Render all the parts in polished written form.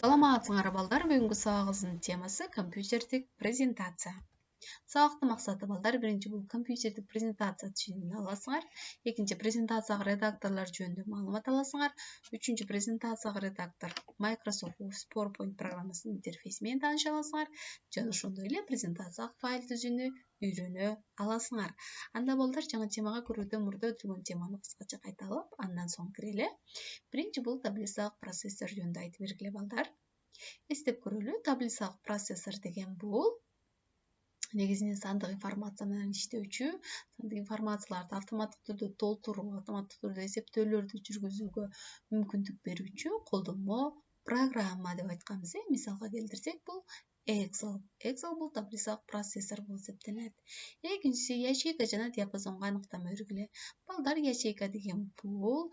Саламатсыңар балдар, бүгінгі сабағымыздың темасы компьютерлік презентация. Сабақтың мақсаты балдар, бірінші бұл компьютерлік презентация түсінігін аласыңар, екінші презентацияға редакторлар жөнінде маалымат аласыңар, үшінші презентацияға редактор Microsoft Office PowerPoint программасының интерфейсімен таныша аласыңар, және ошондой эле презентацияга файл түзүүнү үйрөнө аласыңар. Анда балдар жаңа темага көрүүдөн мурда өтүлгөн теманы кыскача кайталап, андан соң кирели. Биринчи бул таблицалык процессор жөнүндө айтып бергиле балдар. Эстеп көрөлү, таблицалык процессор деген бул негизинен сандык информация менен иштөөчү, сандык информацияларды автоматтык түрдө толтуруу, автоматтык түрдө эсептөөлөрдү жүргүзүүгө мүмкүндүк берүүчү колдонмо программа деп айтканбыз. Мисалга келтирсек, бул Excel. Excel бул таблицалык процессор болуп эсептелет. Экинчиси ячейка жана диапазонго аныктама бергиле. Балдар, ячейка деген бул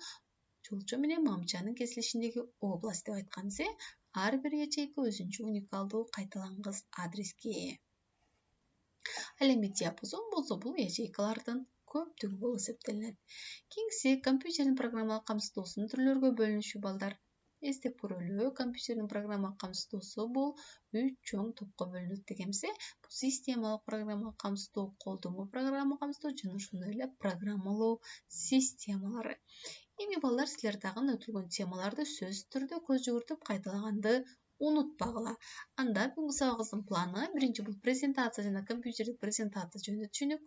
чулчу менен мамчанын кесилишиндеги область деп айтканбыз. Ар бир ячейка өзүнчө уникалдуу кайталангыс адреске ээ. Ал эми диапазон болсо бул ячейкалардын көптүгү болуп эсептелет. Кийинкиси компьютердин программалык камсыздоосунун түрлөргө бөлүнүшү балдар. Эстеп көрөлү, компьютердин программалык камсыздоосу бул 3 чоң топко бөлүнөт дегенбиз. Бул системалык программалык камсыздоо, колдонмо программалык камсыздоо жана ошондой эле программалоо системалары. Эми балдар, силер дагы өтүлгөн темаларды сөзсүз түрдө көз жүгүртүп кайталаганды унутпагыла. Анда бүгүнкү сабагыбыздын планы: биринчи бул презентация жана компьютерлик презентация жөнүндө түшүнүк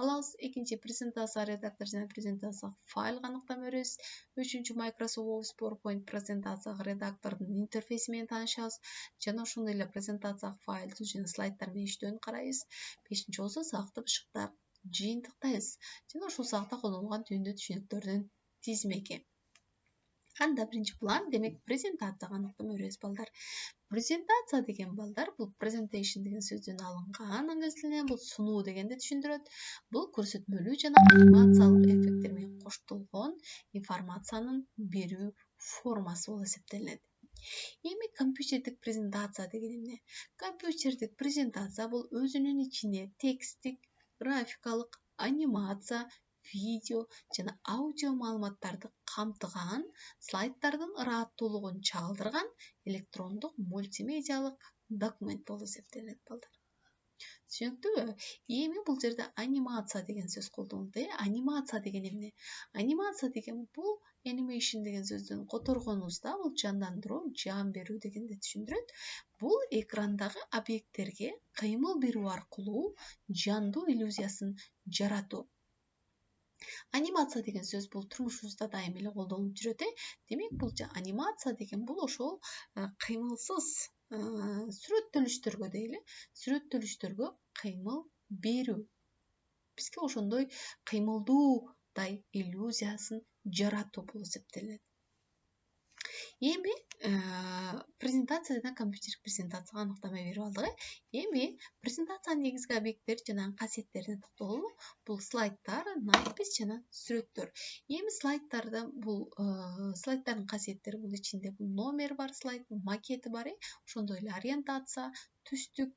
алабыз. Экинчи презентация редактор жана презентация файлга аныктама беребиз. Үчүнчү Microsoft Office PowerPoint презентацияга редактордун интерфейси менен таанышабыз. Жана ошондой эле презентация файл түзүү жана слайддар менен иштөөнү карайбыз. Бешинчи болсо сабакты бышыктап жыйынтыктайбыз. Жана ушул сабакта колдонулган түйүндүү түшүнүктөрдүн тизмеги. Анда биринчи план, демек, презентацияга аныктама беребиз балдар. Презентация деген балдар, бул presentation деген сөздөн алынган, англис тилинен бул сунуу дегенди түшүндүрөт. Бул көрсөтмөлүү жана анимациялык эффекттер менен коштолгон информациянын берүү формасы болуп эсептелет. Эми компьютердик презентация деген эмне? Компьютердик презентация бул өзүнүн ичине текстик, графикалык, анимация, видео жана аудио маалыматтарды камтыган, слайддардын ырааттуулугун чагылдырган электрондук мультимедиалык документ болуп эсептелет балдар. Түшүнүктүүбү? Эми бул жерде анимация деген сөз колдонулду. Анимация деген эмне? Анимация деген бул animation деген сөздөн которгонубузда бул жандандыруу, жан берүү дегенди түшүндүрөт. Бул экрандагы объекттерге кыймыл берүү аркылуу жандуу иллюзиясын жаратуу. Анимация деген сөз бул турмушубузда дайым эле колдонулуп жүрөт. Демек, бул анимация деген бул ошол кыймылсыз сүрөттөлүштөргө дейли, сүрөттөлүштөргө кыймыл берүү. Бизге ошондой кыймылдуудай иллюзиясын жаратуу болуп эсептелет. Эми презентация жана компьютердик презентацияга аныктама берип алдык. Эми презентациянын негизги объекттери жана касиеттерине токтололу. Бул слайддар, надпись жана сүрөттөр. Эми слайддардын касиеттери бул ичинде бул номер бар, слайд макети бар, ошондой эле ориентация, түстүк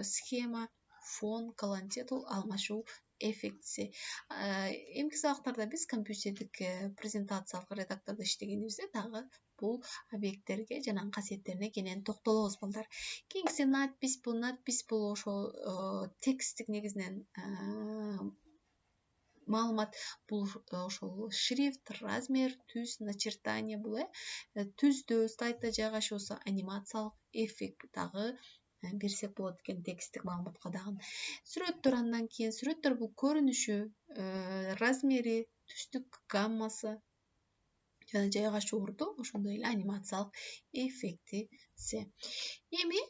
схема, фон, колонтет, алмашуу эффектиси. Эмки сабактарда биз компьютердик презентациялык редактордо иштегенибизде дагы бул объекттерге жана касиеттерине кенен токтолобуз балдар. Кийинкиси надпись. Бул надпись бул ошол текстик негизинен маалымат. Бул ошол шрифт, размер, түз, начертание бул түздө, слайдда жайгашуусу, анимациялык эффект дагы берсек болот экен тексттик маалыматка дагы. Сүрөттөр, андан кийин сүрөттөр бул көрүнүшү, размери, түстүк гаммасы жана жайгашуу орду, ошондой эле анимациялык эффектиси. Эми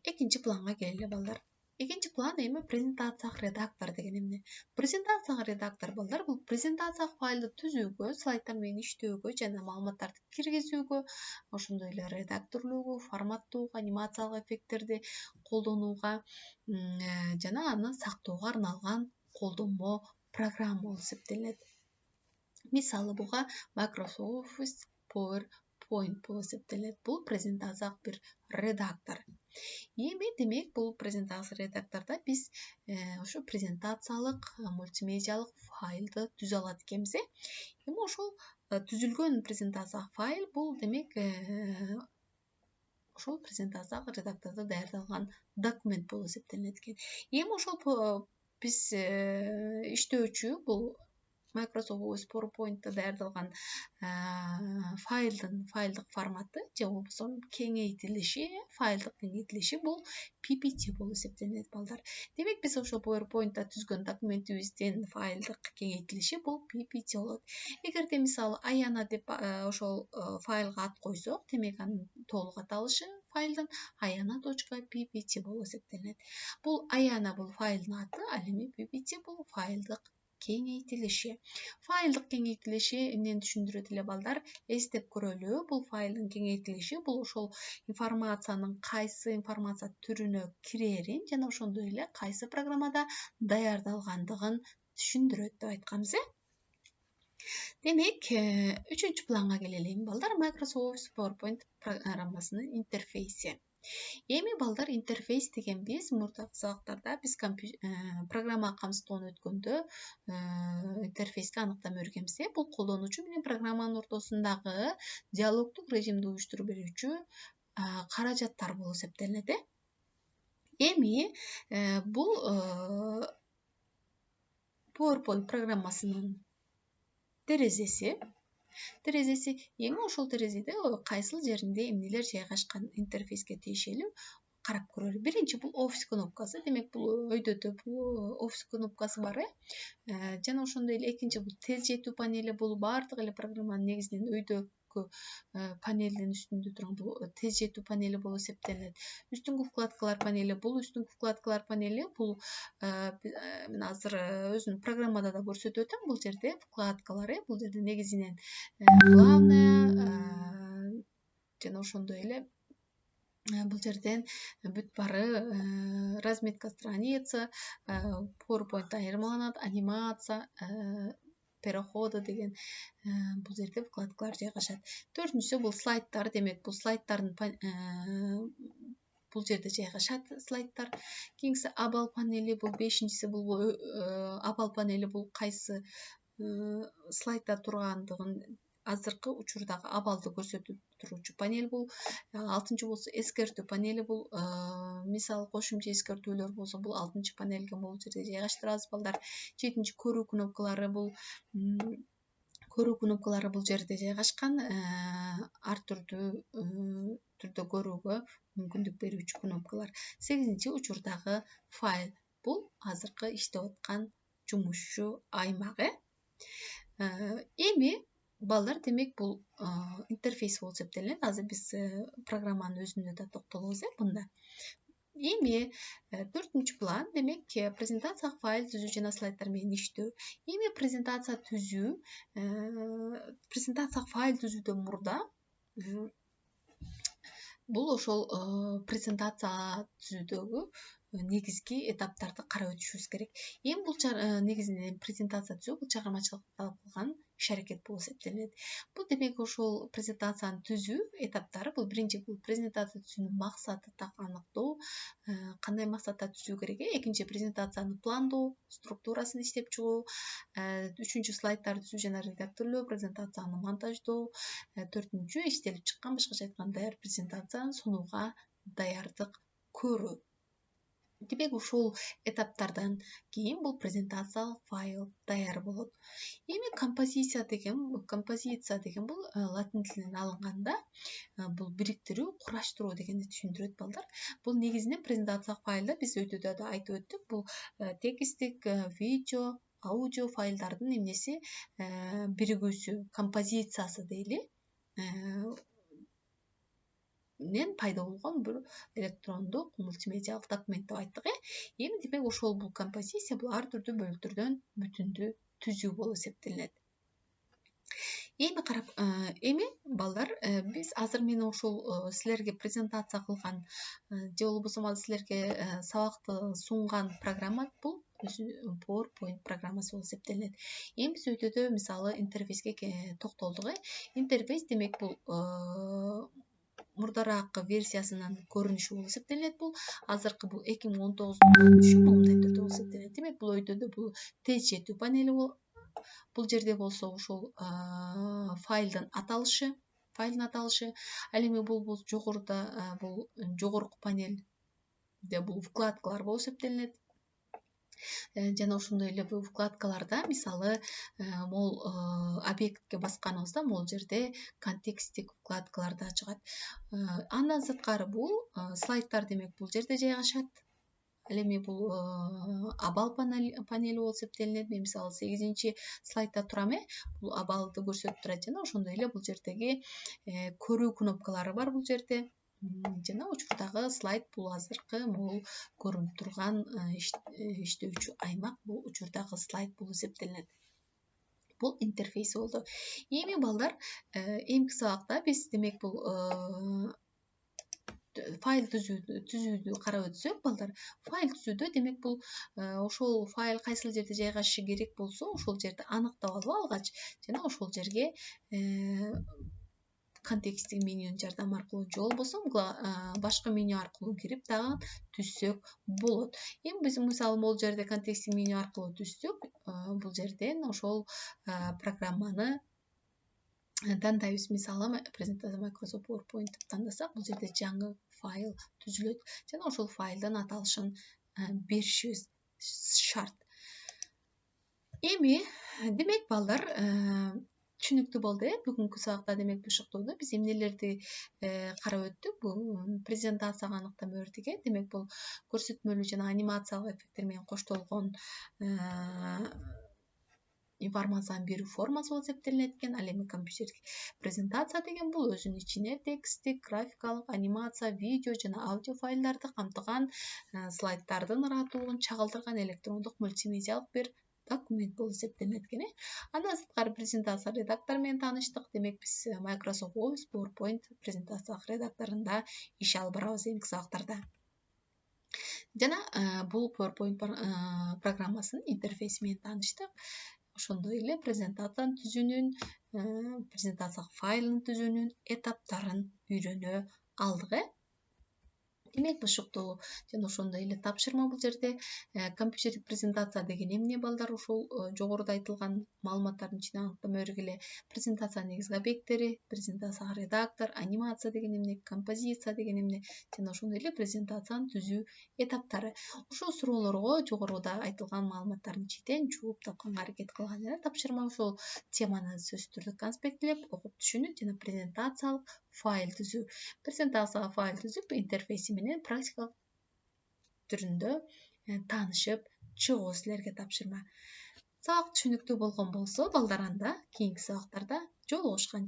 экинчи планга келели балдар. Экинчи план эми презентациялык редактор деген эмне? Презентациялык редактор балдар бул презентациялык файлды түзүүгө, слайддар менен иштөөгө жана маалыматтарды киргизүүгө, ошондой эле редакторлоого, форматтоого, анимациялык эффекттерди колдонууга жана аны сактоого арналган колдонмо программа болуп эсептелет. Мисалы, буга Microsoft Office PowerPoint болуп эсептелет. Бул презентациялык бир редактор. Эми демек, бул презентациялык редактордо биз ошо презентациялык мультимедиалык файлды түзө алат экенбиз. Эми ошол түзүлгөн презентациялык файл бул демек ошол презентацияга редактордо даярдалган документ болуп эсептелинет экен. Эми ошол биз иштөөчү бул Microsoft Office PowerPoint'ta даярдалган файлдык форматы же болбосо кеңейтилиши, файлдык кеңейтилиши бул PPT болуп эсептелинет балдар. Демек биз ошол PowerPoint'та түзгөн документибиздин файлдык кеңейтилиши бул PPT болот. Эгерде мисалы Ayana деп ошол файлга ат койсок, демек анын толук аталышы файлдын ayana.ppt болуп эсептелинет. Бул Ayana бул файлдын аты, ал эми PPT бул файлдык кеңейтилиши. Файлдык кеңейтилиши эмнени түшүндүрөт эле балдар? Эстеп көрөлү. Бул файлдын кеңейтилиши бул ошол информациянын кайсы информация түрүнө кирерин жана ошондой эле кайсы программада даярдалгандыгын түшүндүрөт деп айтканбыз. Демек, үчүнчү планга келели балдар. Microsoft Office PowerPoint программасынын интерфейси. Эми балдар интерфейс деген биз мурдагы сабактарда биз программа камсыздоон өткөндө интерфейсти аныктап өргөнбүз. Бул колдонуучу менен программанын ортосундагы диалогдук режимди уюштуруп берүүчү каражаттар болуп эсептелинет. Эми бул PowerPoint программасынын терезеси. Эми ошол терезеде кайсыл жеринде эмнелер жайгашкан интерфейске тиешелүү карап көрөлү. Биринчи бул офис кнопкасы. Демек бул өйдөдө бул офис кнопкасы бар. Жана ошондой эле экинчи бул тез жетүү панели. Бул баардык эле программанын негизинен өйдөккө панелдин үстүндө турган бул тез жетүү панели болуп эсептелинет. Үстүңкү вкладкалар панели. Бул үстүңкү вкладкалар панели бул мен азыр өзүнүн программада да көрсөтүп өтөм. Бул жерде вкладкалар, бул жерде негизинен главная жана ошондой эле бул жерден бүт бары разметка страница, PowerPoint айырмаланат, анимация, переходы деген бул жерде вкладкалар жайгашат. Төртүнчүсү бул слайддар. Демек бул слайддардын бул жерде жайгашат слайддар. Кийинкиси абал панели. Бул бешинчиси бул абал панели бул кайсы слайдда тургандыгын азыркы учурдагы абалды көрсөтүп туруучу панель бул. Алтынчы болсо эскертүү панели бул. Мисалы кошумча эскертүүлөр болсо бул алтынчы панелге бул жерде жайгаштырабыз балдар. Жетинчи көрүү кнопкалары бул. Көрүү кнопкалары бул жерде жайгашкан. Ар түрдүү түрдө көрүүгө мүмкүндүк берүүчү кнопкалар. Сегизинчи учурдагы файл. Бул азыркы иштеп аткан жумушчу аймагы. Эми балдар демек бул интерфейс болуп эсептелинет. Азыр биз программанын өзүндө да токтолобуз мында. Эми төртүнчү план демек презентация файл түзүү жана слайддар менен иштөө. Эми презентация файл түзүүдөн мурда бул ошол презентация түзүүдөгү негизги этаптарды карап өтүшүбүз керек. Эми бул негизинен презентация түзүү бул чыгармачылыкта кылган иш-аракет болуп эсептелинет. Бул демек ошол презентацияны түзүү этаптары бул биринчи бул презентация түзүүнүн максаты так аныктоо, кандай максатта түзүү керек. Экинчи презентацияны пландоо, структурасын иштеп чыгуу, үчүнчү слайддарды түзүү жана редакторлоо, презентацияны монтаждоо, төртүнчү иштелип чыккан, башкача айтканда даяр презентацияны сунууга даярдык көрүү. Демек ошол этаптардан кийин бул презентациялык файл даяр болот. Эми композиция деген бул латин тилинен алынганда бул бириктирүү, кураштыруу дегенди түшүндүрөт балдар. Бул негизинен презентациялык файлда биз өйдөдө да айтып өттүк. Бул тексттик, видео, аудио файлдардын эмнеси биригүүсү, композициясы дейли. Мен пайда болгон бир электрондук мультимедиалык документ деп айттык. Эми демек ошол бул композиция бул ар түрдүү бөлүктөрдөн бүтүндү түзүү болуп эсептелинет. Эми балдар биз азыр мен ошол силерге презентация кылган же болбосо силерге сабакты сунган программа бул PowerPoint программасы болуп эсептелинет. Эми биз өйдөдө мисалы интерфейске токтолдук. Интерфейс демек бул мурдаракы версиясынын көрүнүшү болуп эсептелинет. Бул азыркы бул 2019 көрүнүшү мындай түрдө болуп эсептелинет. Демек бул өйдөдө бул тез жетүү панели бул жерде болсо ошол файлдын аталышы, файлдын аталышы. Ал эми бул жогоруда бул жогорку панелде бул вкладкалар болуп эсептелинет. Жана ошондой эле бул вкладкаларда мисалы могул объектке басканыбызда могул жерде контексттик вкладкаларды ачыгат. Андан сырткары бул слайдтар демек бул жерде жайгашат. Ал эми бул абал панели болуп эсептелинет. Мен мисалы 8-чи слайдда турам бул абалды көрсөтүп турат жана ошондой эле бул жердеги көрүү кнопкалары бар бул жерде. Жана учурдагы слайд бул азыркы могул көрүнүп турган иштөөчү аймак бул учурдагы слайд болуп эсептелинет. Бул интерфейси болду. Эми балдар эмки сабакта биз демек бул файл түзүүдү карап өтсөк, балдар файл түзүүдө демек бул ошол файл кайсыл жерде жайгашышы керек болсо, ошол жерди аныктап алып алгач, жана ошол жерге контексттик менюнун жардамы аркылуу же болбосо башка меню аркылуу кирип дагы түзсөк болот. Эми биз мисалы могул жерде контексттик меню аркылуу түзсөк, бул жерден ошол программаны тандайбыз. Мисалы презентация Microsoft PowerPoint деп тандасак, бул жерде жаңы файл түзүлөт жана ошол файлдын аталышын беришибиз шарт. Эми демек балдар түшүнүктүү болду. Бүгүнкү сабакта демек бушуктоодо биз эмнелерди карап өттүк. Бул презентацияга аныктама бердик. Демек бул көрсөтмөлүү жана анимациялык эффекттер менен коштолгон информациянын берүү формасы болуп эсептелинет экен. Ал эми компьютердик презентация деген бул өзүнүн ичине тексттик, графикалык, анимация, видео жана аудио файлдарды камтыган, слайддардын ырааттуулугун чагылдырган электрондук мультимедиалык бир документ болуп эсептелинет экен. Андан сырткары презентация редактору менен тааныштык. Демек биз Microsoft Office PowerPoint презентациялык редакторунда иш алып барабыз эмки сабактарда. Жана бул PowerPoint программасынын интерфейси менен тааныштык. Ошондой эле презентациянын түзүүнүн, презентациялык файлын түзүүнүн этаптарын үйрөнө алдык. Демек бушуктуу жана ошондой эле тапшырма бул жерде компьютердик презентация деген эмне балдар? Ушул жогоруда айтылган маалыматтардын ичине аныктама бергиле. Презентациянын негизги объекттери, презентацияга редактор, анимация деген эмне, композиция деген эмне жана ошондой эле презентациянын түзүү этаптары. Ушул суроолорго жогоруда айтылган маалыматтардын ичинен жууп тапканга аракет кылган. Жана тапшырма ошол теманы сөзсүз түрдө конспекттелеп, окуп түшүнүп жана презентациялык файл түзүү. Презентацияга файл түзүп, интерфейси менен практикалык түрүндө таанышып чыгуу силерге тапшырма. Сабак түшүнүктүү болгон болсо, балдар анда кийинки сабактарда жолугушканча